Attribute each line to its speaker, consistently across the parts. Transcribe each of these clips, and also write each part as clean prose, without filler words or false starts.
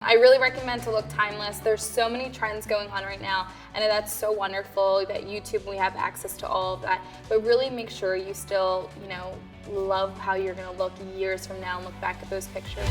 Speaker 1: I really recommend to look timeless. There's so many trends going on right now, and that's so wonderful that YouTube, we have access to all of that. But really make sure you still, love how you're going to look years from now and look back at those pictures.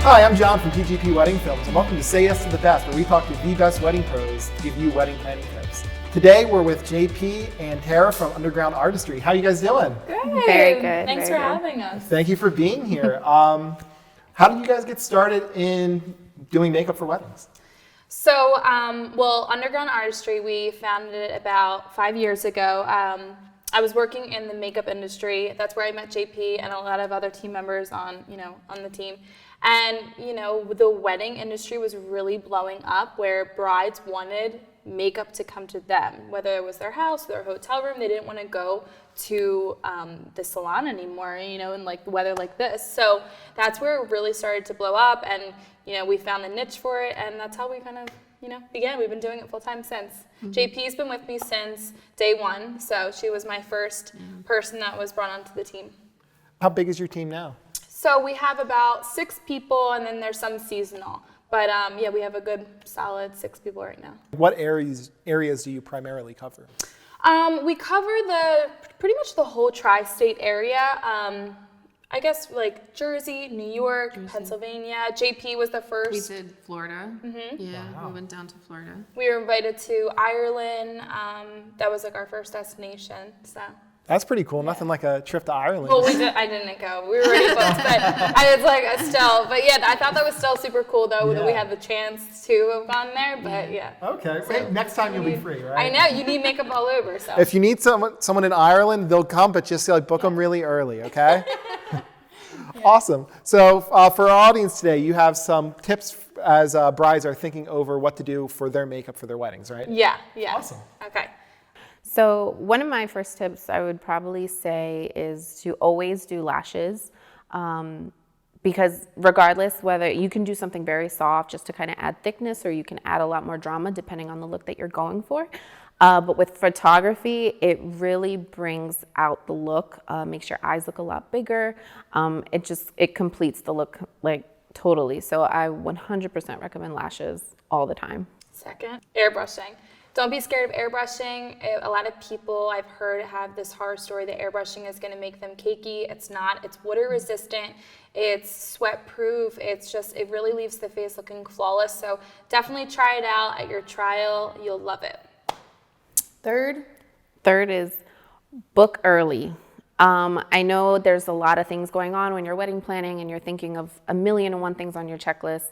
Speaker 2: Hi, I'm John from JP Wedding Films, and welcome to Say Yes to the Best, where we talk to the best wedding pros to give you wedding planning tips. Today, we're with JP and Tara from Underground Artistry. How are you guys doing?
Speaker 1: Good.
Speaker 3: Very good.
Speaker 1: Thanks for having us.
Speaker 2: Thank you for being here. How did you guys get started in doing makeup for weddings?
Speaker 1: So, Underground Artistry, we founded it about 5 years ago. I was working in the makeup industry. That's where I met JP and a lot of other team members on the team. And, the wedding industry was really blowing up, where brides wanted makeup to come to them, whether it was their house, their hotel room. They didn't want to go to the salon anymore, in like weather like this. So that's where it really started to blow up, and, we found the niche for it, and that's how we kind of, began. We've been doing it full time since. Mm-hmm. JP's been with me since day one, so she was my first person that was brought onto the team.
Speaker 2: How big is your team now?
Speaker 1: So we have about 6 people, and then there's some seasonal. But we have a good solid 6 people right now.
Speaker 2: What areas do you primarily cover?
Speaker 1: We cover pretty much the whole tri-state area. I guess like Jersey, New York, Pennsylvania. JP was the first.
Speaker 3: We did Florida. Mm-hmm. Yeah, wow. We went down to Florida.
Speaker 1: We were invited to Ireland. That was like our first destination. So.
Speaker 2: That's pretty cool. Yeah. Nothing like a trip to Ireland.
Speaker 1: Well, I didn't go. We were already booked, but I was like, still. But yeah, I thought that was still super cool, though, that we had the chance to have gone there. But yeah.
Speaker 2: Okay. So next time you'll be free, right?
Speaker 1: I know. You need makeup all over. So.
Speaker 2: If you need someone in Ireland, they'll come, but just book them really early, okay? Awesome. So for our audience today, you have some tips as brides are thinking over what to do for their makeup for their weddings, right?
Speaker 1: Yeah.
Speaker 2: Awesome.
Speaker 1: Okay.
Speaker 3: So one of my first tips I would probably say is to always do lashes, because regardless whether you can do something very soft just to kind of add thickness, or you can add a lot more drama depending on the look that you're going for. But with photography, it really brings out the look, makes your eyes look a lot bigger. It completes the look like totally. So I 100% recommend lashes all the time.
Speaker 1: Second, airbrushing. Don't be scared of airbrushing. A lot of people I've heard have this horror story that airbrushing is going to make them cakey. It's not. It's water resistant. It's sweat proof. It really leaves the face looking flawless. So definitely try it out at your trial. You'll love it. Third is book early. I know there's a lot of things going on when you're wedding planning and you're thinking of 1,000,001 things on your checklist.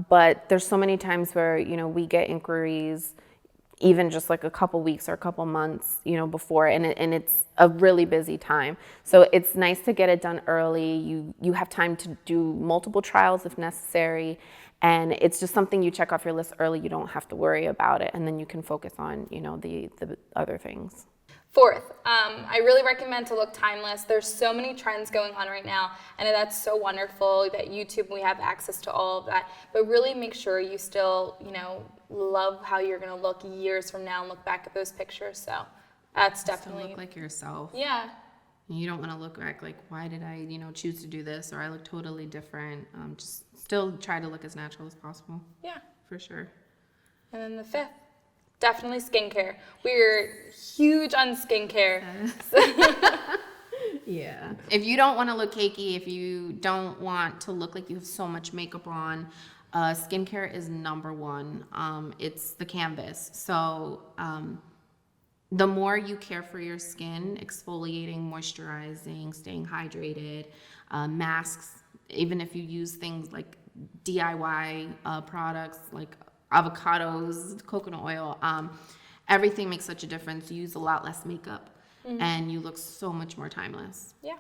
Speaker 1: But there's so many times where, we get inquiries even just like a couple weeks or a couple months, before, and it's a really busy time. So it's nice to get it done early. You have time to do multiple trials if necessary, and it's just something you check off your list early. You don't have to worry about it, and then you can focus on, the other things. Fourth, I really recommend to look timeless. There's so many trends going on right now, and that's so wonderful that YouTube, we have access to all of that. But really make sure you still, love how you're going to look years from now and look back at those pictures. So that's definitely.
Speaker 3: Still look like yourself.
Speaker 1: Yeah.
Speaker 3: You don't want to look back like, why did I, choose to do this, or I look totally different. Just still try to look as natural as possible.
Speaker 1: Yeah.
Speaker 3: For sure.
Speaker 1: And then the fifth. Definitely skincare. We're huge on skincare.
Speaker 3: Yeah. If you don't want to look cakey, if you don't want to look like you have so much makeup on, skincare is number one. It's the canvas. So the more you care for your skin, exfoliating, moisturizing, staying hydrated, masks, even if you use things like DIY products like avocados, coconut oil, everything makes such a difference. You use a lot less makeup, and you look so much more timeless.
Speaker 1: Yeah.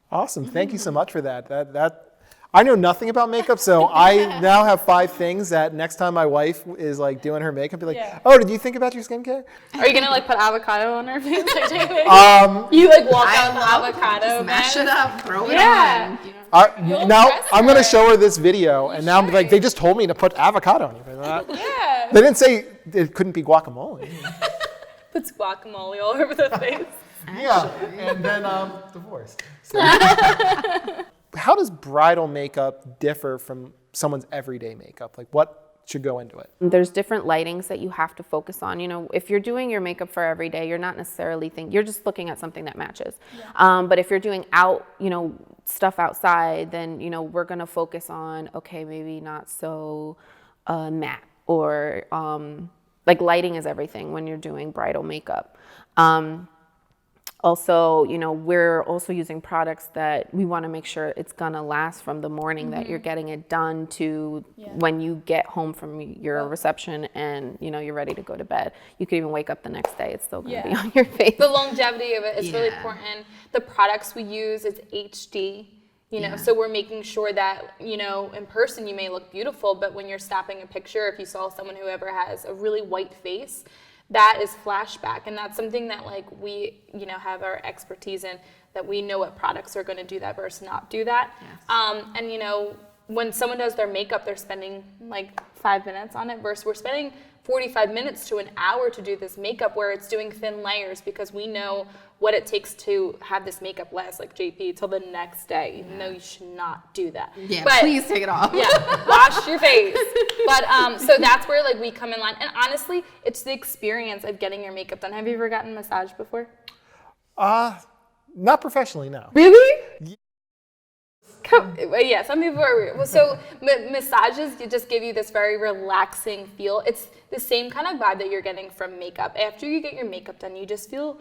Speaker 2: Awesome. Thank you so much for that. That I know nothing about makeup, so I now have 5 things that next time my wife is like doing her makeup, be like, oh, did you think about your skincare?
Speaker 1: Are you gonna like put avocado on her face? You like walk out with avocado,
Speaker 3: just mash it up, throw it on.
Speaker 2: Now I'm going to show her this video, and now I'm like, they just told me to put avocado on your face.
Speaker 1: Yeah.
Speaker 2: They didn't say it couldn't be guacamole.
Speaker 1: Puts guacamole all over the face.
Speaker 2: Yeah, and then divorce. So. How does bridal makeup differ from someone's everyday makeup? Like, what should go into it?
Speaker 3: There's different lightings that you have to focus on. You know, if you're doing your makeup for every day, you're not necessarily you're just looking at something that matches. Yeah. But if you're doing stuff outside, then, we're gonna focus on, okay, maybe not so matte, or like lighting is everything when you're doing bridal makeup. Also, we're also using products that we want to make sure it's gonna last from the morning that you're getting it done to when you get home from your reception and you're ready to go to bed. You could even wake up the next day; it's still gonna be on your face.
Speaker 1: The longevity of it is really important. The products we use is HD. So we're making sure that, in person you may look beautiful, but when you're snapping a picture, if you saw someone who ever has a really white face, that is flashback. And that's something that we, have our expertise in, that we know what products are going to do that versus not do that. Yes. And when someone does their makeup, they're spending 5 minutes on it versus we're spending 45 minutes to an hour to do this makeup, where it's doing thin layers, because we know what it takes to have this makeup last, like JP, till the next day, even though you should not do that.
Speaker 3: Yeah, but please take it off.
Speaker 1: Yeah, wash your face. But so that's where we come in line. And honestly, it's the experience of getting your makeup done. Have you ever gotten a massage before?
Speaker 2: Not professionally, no.
Speaker 1: Really? Yeah, some people are weird. Well, so massages just give you this very relaxing feel. It's the same kind of vibe that you're getting from makeup. After you get your makeup done, you just feel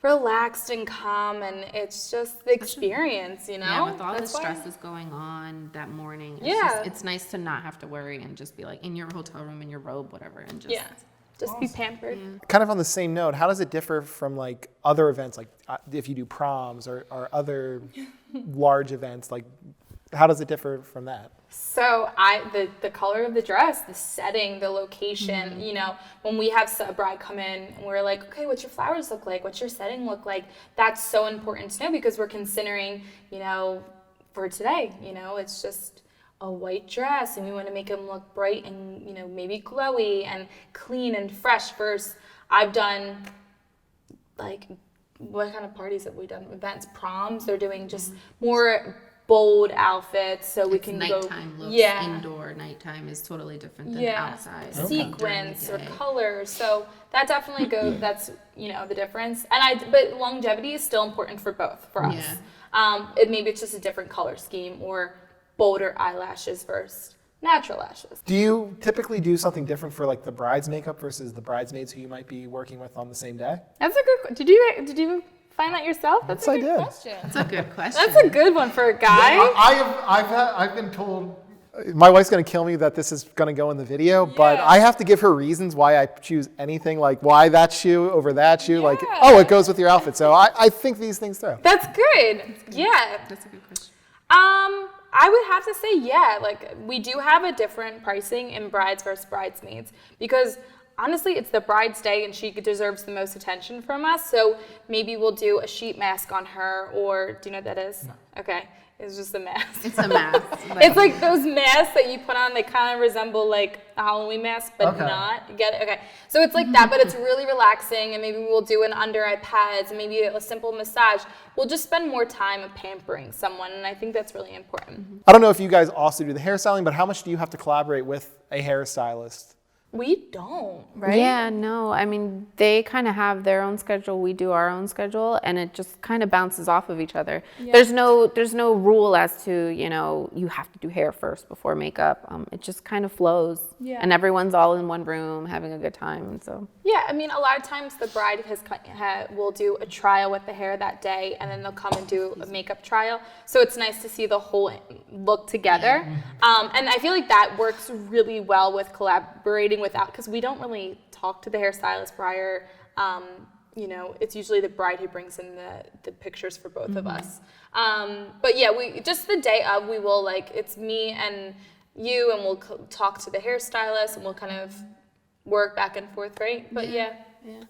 Speaker 1: relaxed and calm, and it's just the experience,
Speaker 3: Yeah, with all the stresses going on that morning, it's nice to not have to worry and just be in your hotel room, in your robe, whatever, and just
Speaker 1: be pampered.
Speaker 3: Yeah.
Speaker 2: Kind of on the same note, how does it differ from other events, if you do proms or other large events, how does it differ from that?
Speaker 1: So the color of the dress, the setting, the location, when we have a bride come in and we're like, okay, what's your flowers look like? What's your setting look like? That's so important to know, because we're considering, for today, it's just a white dress, and we want to make them look bright and, maybe glowy and clean and fresh. Versus I've done what kind of parties have we done? Events, proms. They're doing just more bold outfits, so we can
Speaker 3: nighttime looks. Indoor nighttime is totally different than outside.
Speaker 1: Sequins or colors. So that definitely that's the difference. But longevity is still important for both for us. Maybe it's just a different color scheme or bolder eyelashes versus natural lashes.
Speaker 2: Do you typically do something different for the bride's makeup versus the bridesmaids who you might be working with on the same day?
Speaker 1: That's a good. Did you find that yourself? That's a good question.
Speaker 3: That's a good question.
Speaker 1: That's a good one for a guy.
Speaker 2: I've been told, my wife's going to kill me that this is going to go in the video, but I have to give her reasons why I choose anything, why that shoe over that shoe, it goes with your outfit. So I think these things through.
Speaker 1: That's good. Yeah.
Speaker 3: That's a good question.
Speaker 1: I would have to say, we do have a different pricing in brides versus bridesmaids, because honestly, it's the bride's day and she deserves the most attention from us. So maybe we'll do a sheet mask on her, or do you know what that is? No. Okay. It's just a mask.
Speaker 3: It's a mask.
Speaker 1: It's like those masks that you put on, they kind of resemble a Halloween mask, but not. You get it? Okay. So it's like that, but it's really relaxing, and maybe we'll do an under eye pads, and maybe a simple massage. We'll just spend more time pampering someone, and I think that's really important.
Speaker 2: I don't know if you guys also do the hairstyling, but how much do you have to collaborate with a hairstylist?
Speaker 1: We don't, right?
Speaker 3: Yeah, no. I mean, they kind of have their own schedule. We do our own schedule, and it just kind of bounces off of each other. Yeah. There's no rule as to, you have to do hair first before makeup. It just kind of flows. Yeah. And everyone's all in one room having a good time. So.
Speaker 1: Yeah, I mean, a lot of times the bride will do a trial with the hair that day, and then they'll come and do a makeup trial. So it's nice to see the whole look together. Yeah. And I feel like that works really well with collaborating without, because we don't really talk to the hairstylist prior. It's usually the bride who brings in the pictures for both of us. But yeah, we just the day of, we will it's me and you, and we'll talk to the hairstylist, and we'll kind of work back and forth, right? But yeah.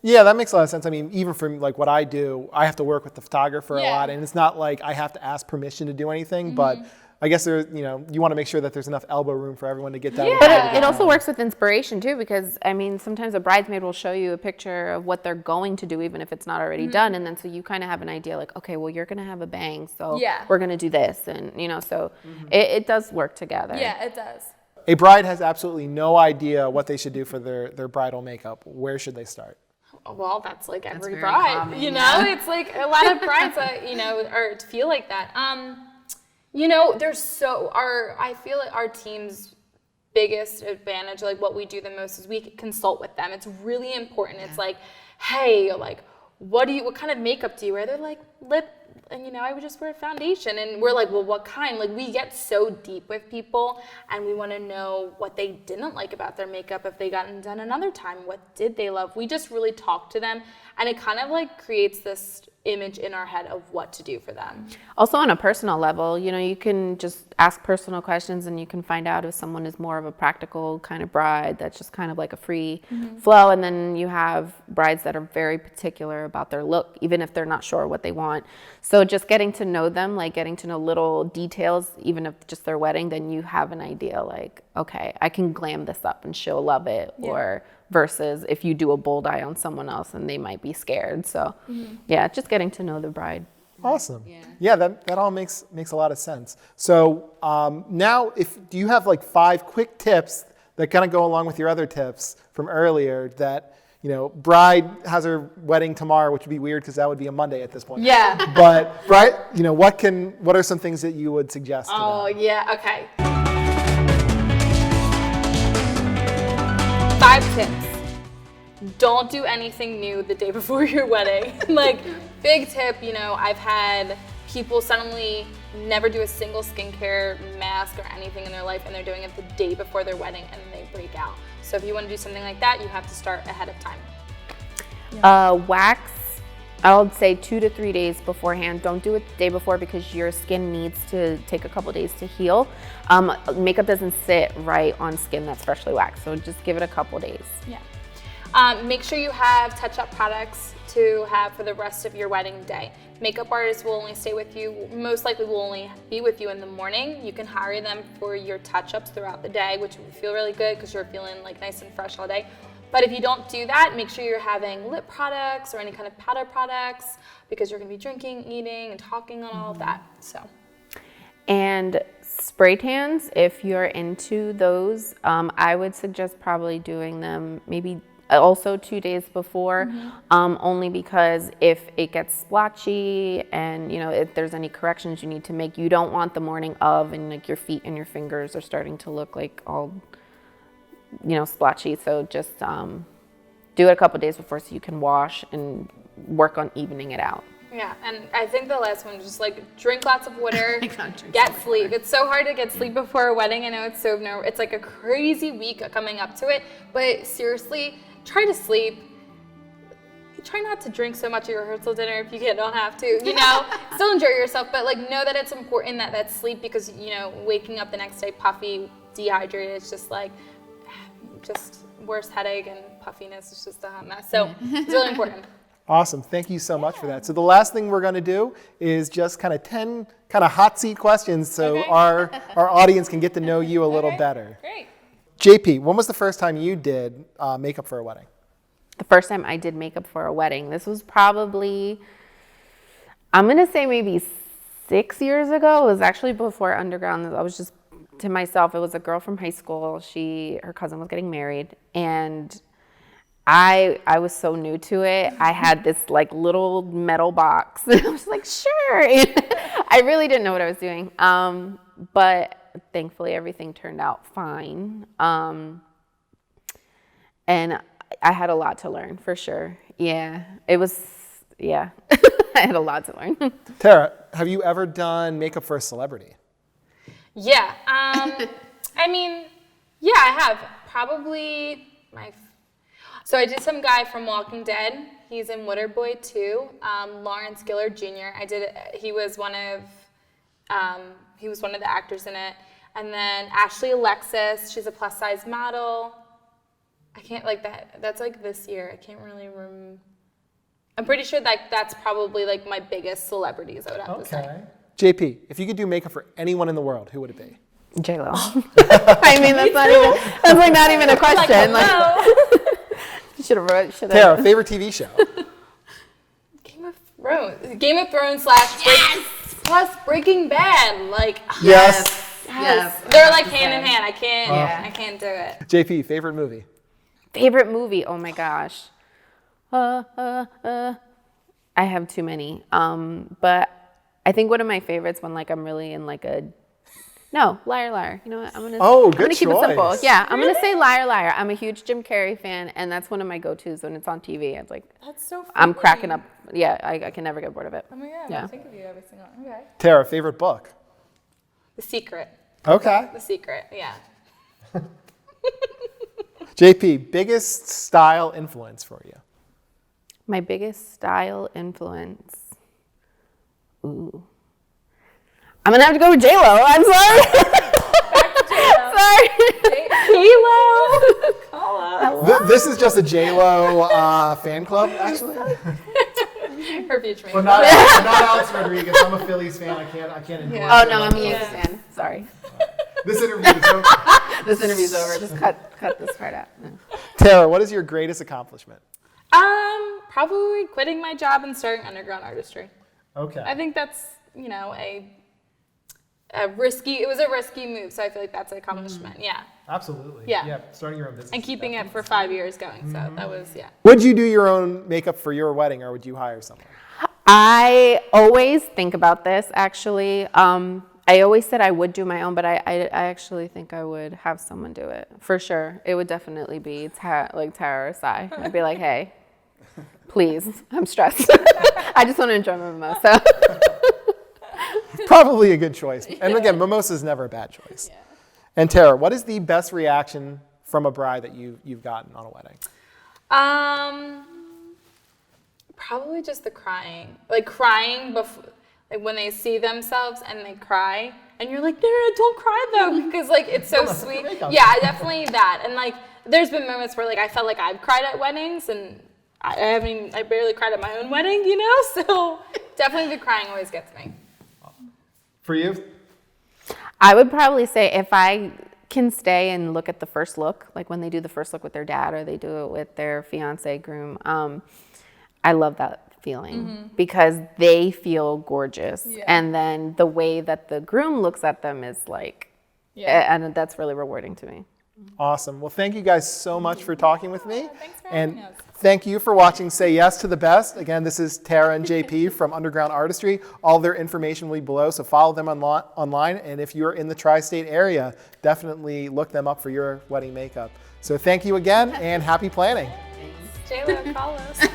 Speaker 2: Yeah, that makes a lot of sense. I mean, even from like what I do, I have to work with the photographer a
Speaker 1: Yeah.
Speaker 2: lot, and it's not like I have to ask permission to do anything, but I guess there's, you want to make sure that there's enough elbow room for everyone to get done. with
Speaker 3: But
Speaker 2: it.
Speaker 3: it also works with inspiration too, because I mean, sometimes a bridesmaid will show you a picture of what they're going to do, even if it's not already done, and then so you kind of have an idea, like, okay, well, you're gonna have a bang, so
Speaker 1: Yeah.
Speaker 3: we're gonna do this, and so it does work together.
Speaker 1: Yeah, it does.
Speaker 2: A bride has absolutely no idea what they should do for their bridal makeup. Where should they start?
Speaker 1: Well, that's like every
Speaker 3: very
Speaker 1: bride,
Speaker 3: common,
Speaker 1: it's like a lot of brides that, are feel like that. I feel like our team's biggest advantage, like what we do the most is we consult with them. It's really important. It's like, hey, like, what kind of makeup do you wear? They're like, lip, and I would just wear foundation. And we're like, well, what kind? Like, we get so deep with people, and we want to know what they didn't like about their makeup, if they gotten done another time, what did they love? We just really talk to them, and it kind of like creates this image in our head of what to do for them.
Speaker 3: Also on a personal level, you can just ask personal questions and you can find out if someone is more of a practical kind of bride that's just kind of like a free flow, and then you have brides that are very particular about their look, even if they're not sure what they want. So just getting to know them, like getting to know little details, even if just their wedding, then you have an idea like, okay, I can glam this up and she'll love it, or versus if you do a bold eye on someone else and they might be scared. So yeah, just getting to know the bride.
Speaker 2: Awesome. Yeah, that all makes a lot of sense. So now, do you have like 5 quick tips that kind of go along with your other tips from earlier that, bride has her wedding tomorrow, which would be weird because that would be a Monday at this point.
Speaker 1: Yeah.
Speaker 2: But, right, what are some things that you would suggest to them?
Speaker 1: Oh, yeah, okay. 5 tips. Don't do anything new the day before your wedding. Like, big tip, I've had people suddenly never do a single skincare mask or anything in their life, and they're doing it the day before their wedding, and they break out. So if you want to do something like that, you have to start ahead of time.
Speaker 3: Wax, I would say 2 to 3 days beforehand. Don't do it the day before because your skin needs to take a couple days to heal. Makeup doesn't sit right on skin that's freshly waxed, so just give it a couple days.
Speaker 1: Yeah. Make sure you have touch-up products to have for the rest of your wedding day. Makeup artists will only stay with you, most likely will only be with you in the morning. You can hire them for your touch-ups throughout the day, which will feel really good because you're feeling like nice and fresh all day. But if you don't do that, make sure you're having lip products or any kind of powder products because you're going to be drinking, eating, and talking and all of that. So. And
Speaker 3: spray tans, if you're into those, I would suggest probably doing them maybe also 2 days before, only because if it gets splotchy and if there's any corrections you need to make, you don't want the morning of and like your feet and your fingers are starting to look like all splotchy. So just do it a couple days before so you can wash and work on evening it out.
Speaker 1: Yeah, and I think the last one is just like drink lots of water, get sleep. It's so hard to get sleep before a wedding. I know it's like a crazy week coming up to it, but seriously, try to sleep. Try not to drink so much at your rehearsal dinner if you don't have to, still enjoy yourself, but like know that it's important that sleep because, waking up the next day puffy, dehydrated, it's just like, just worse headache and puffiness. It's just a hot mess. So it's really important.
Speaker 2: Awesome. Thank you so much for that. So the last thing we're going to do is just kind of 10 kind of hot seat questions so our audience can get to know you a little better.
Speaker 1: Great.
Speaker 2: JP, when was the first time you did makeup for a wedding?
Speaker 3: The first time I did makeup for a wedding, this was probably, I'm going to say maybe 6 years ago. It was actually before Underground. I was just to myself. It was a girl from high school. Her cousin was getting married, and I was so new to it. I had this like little metal box. I was like, sure. I really didn't know what I was doing. But thankfully everything turned out fine. And I had a lot to learn for sure. Yeah, it was, I had a lot to learn.
Speaker 2: Tara, have you ever done makeup for a celebrity?
Speaker 1: Yeah. I have. Probably So I did some guy from Walking Dead. He's in Waterboy 2. Lawrence Gillard Jr. He was one of the actors in it. And then Ashley Alexis, she's a plus size model. I can't like that. That's like this year. I can't really remember. I'm pretty sure that that's probably like my biggest celebrities, I would have to say.
Speaker 2: JP, if you could do makeup for anyone in the world, who would it be?
Speaker 3: J-Lo. I mean, that's like not even a question. Should have.
Speaker 2: Tara, favorite TV show?
Speaker 1: Game of Thrones / plus Breaking Bad. Like
Speaker 2: Yes.
Speaker 1: They're like hand in hand. I can't do it.
Speaker 2: JP, favorite movie?
Speaker 3: Favorite movie? Oh my gosh. I have too many. But I think one of my favorites when like I'm really in like a Liar Liar. You know what? I'm gonna keep it simple. Yeah, I'm gonna say Liar Liar. I'm a huge Jim Carrey fan, and that's one of my go-tos when it's on TV. It's like
Speaker 1: that's so funny.
Speaker 3: I'm cracking up. Yeah, I can never get bored of it.
Speaker 1: Oh my god,
Speaker 3: yeah.
Speaker 1: I think of you every single. Okay.
Speaker 2: Tara, favorite book?
Speaker 1: The Secret.
Speaker 2: Okay.
Speaker 1: The Secret. Yeah.
Speaker 2: JP, biggest style influence for you?
Speaker 3: My biggest style influence. Ooh. I'm gonna have to go with J-Lo. I'm sorry.
Speaker 1: Back to J-Lo.
Speaker 3: Sorry.
Speaker 1: J-Lo. Call us.
Speaker 2: This is just a J-Lo fan club, actually.
Speaker 1: Her future.
Speaker 2: Well, not Alex Rodriguez. I'm a Phillies fan. I can't endorse.
Speaker 3: Oh no, I'm a Yankees fan. Sorry.
Speaker 2: This interview is over.
Speaker 3: This interview's over. Just cut this part out. No.
Speaker 2: Tara, what is your greatest accomplishment?
Speaker 1: Probably quitting my job and starting underground artistry.
Speaker 2: Okay.
Speaker 1: I think that's, it was a risky move, so I feel like that's an accomplishment. Yeah.
Speaker 2: Absolutely.
Speaker 1: Yeah.
Speaker 2: Starting your own business.
Speaker 1: And keeping it for 5 years going. So that was,
Speaker 2: Would you do your own makeup for your wedding, or would you hire someone?
Speaker 3: I always think about this, actually. I always said I would do my own, but I actually think I would have someone do it. For sure. It would definitely be Tara or Sai. I'd be like, hey, please, I'm stressed. I just want to enjoy my mimosa.
Speaker 2: Probably a good choice. And again, mimosa is never a bad choice. Yeah. And Tara, what is the best reaction from a bride that you've gotten on a wedding?
Speaker 1: Probably just the crying. Like crying before, like when they see themselves and they cry, and you're like, no, don't cry though, because like it's so sweet. Yeah, definitely that. And like, there's been moments where like I felt like I've cried at weddings, and I barely cried at my own wedding, So definitely the crying always gets me.
Speaker 2: For you?
Speaker 3: I would probably say if I can stay and look at the first look, like when they do the first look with their dad or they do it with their fiance, groom, I love that feeling because they feel gorgeous. Yeah. And then the way that the groom looks at them is like, and that's really rewarding to me.
Speaker 2: Awesome. Well, thank you guys so much for talking with me.
Speaker 1: Thanks for having us.
Speaker 2: Thank you for watching Say Yes to the Best. Again, this is Tara and JP from Underground Artistry. All their information will be below, so follow them online. And if you're in the tri-state area, definitely look them up for your wedding makeup. So thank you again, and happy planning.
Speaker 1: J-Lo, call us.